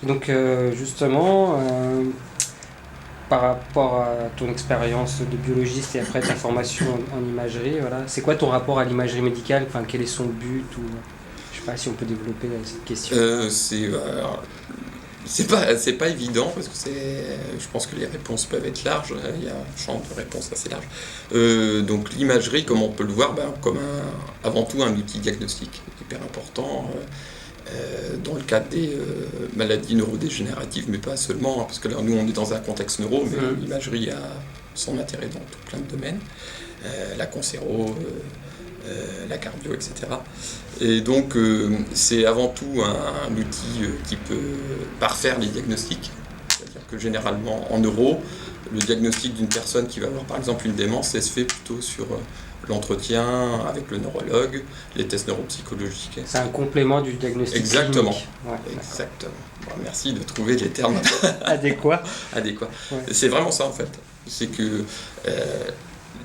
Donc justement, par rapport à ton expérience de biologiste et après ta formation en imagerie, voilà, c'est quoi ton rapport à l'imagerie médicale? Enfin, quel est son but ou je sais pas si on peut développer cette question. C'est pas évident parce que je pense que les réponses peuvent être larges. Il y a un champ de réponses assez large. Donc l'imagerie, comme on peut le voir, comme avant tout un outil diagnostique hyper important dans le cadre des maladies neurodégénératives, mais pas seulement, hein, parce que là nous on est dans un contexte neuro, mais l'imagerie a son intérêt dans tout plein de domaines, la cancéro, la cardio, etc. Et donc c'est avant tout un outil qui peut parfaire les diagnostics. C'est-à-dire que généralement en neuro, le diagnostic d'une personne qui va avoir par exemple une démence, ça se fait plutôt sur l'entretien avec le neurologue, les tests neuropsychologiques. C'est un complément du diagnostic. Exactement. Clinique. Ouais, exactement. Bon, merci de trouver les termes adéquats. Ouais. C'est vraiment ça en fait. C'est que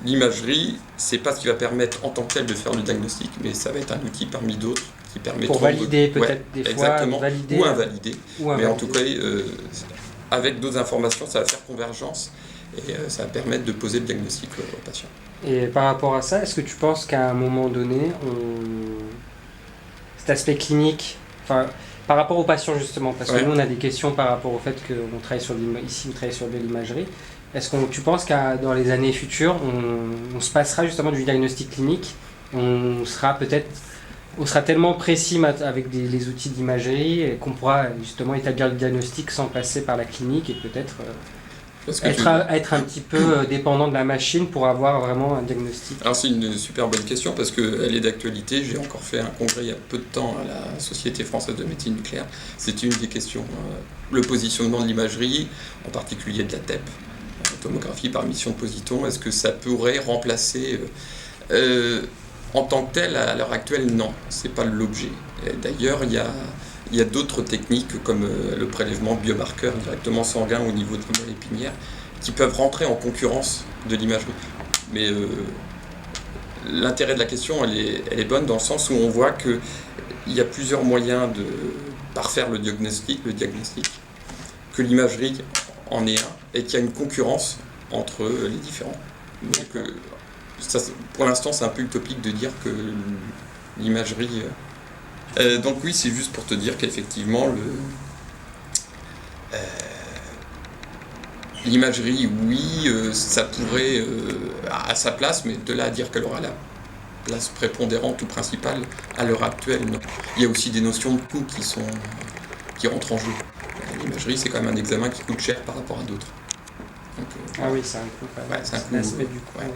l'imagerie, c'est pas ce qui va permettre en tant que tel de faire le diagnostic, mais ça va être un outil parmi d'autres qui permettront pour valider peut-être des fois, exactement, valider, ou invalider. Mais en tout cas, avec d'autres informations, ça va faire convergence et ça va permettre de poser le diagnostic au patient. Et par rapport à ça, est-ce que tu penses qu'à un moment donné, cet aspect clinique, enfin, par rapport aux patients justement, parce que nous on a des questions par rapport au fait qu'on travaille ici on travaille sur de l'imagerie, est-ce que tu penses qu'à dans les années futures, on se passera justement du diagnostic clinique, on sera tellement précis avec les outils d'imagerie qu'on pourra justement établir le diagnostic sans passer par la clinique et peut-être être un petit peu dépendant de la machine pour avoir vraiment un diagnostic. Alors c'est une super bonne question parce qu'elle est d'actualité. J'ai encore fait un congrès il y a peu de temps à la Société française de médecine nucléaire. C'était une des questions. Le positionnement de l'imagerie, en particulier de la TEP, la tomographie par émission de positons, est-ce que ça pourrait remplacer en tant que tel, à l'heure actuelle, non, c'est pas l'objet. D'ailleurs, il y a d'autres techniques comme le prélèvement de biomarqueurs directement sanguin au niveau de la moelle épinière qui peuvent rentrer en concurrence de l'imagerie. Mais l'intérêt de la question, elle est bonne dans le sens où on voit qu'il y a plusieurs moyens de parfaire le diagnostic, que l'imagerie en est un, et qu'il y a une concurrence entre les différents. Donc, ça, pour l'instant, c'est un peu utopique de dire que l'imagerie... donc oui, c'est juste pour te dire qu'effectivement, l'imagerie, oui, ça pourrait à sa place, mais de là à dire qu'elle aura la place prépondérante ou principale, à l'heure actuelle, non. Il y a aussi des notions de coût qui rentrent en jeu. L'imagerie, c'est quand même un examen qui coûte cher par rapport à d'autres. Donc, ah oui, c'est un coût. Ouais, c'est un coût. L'aspect du coût. Ouais.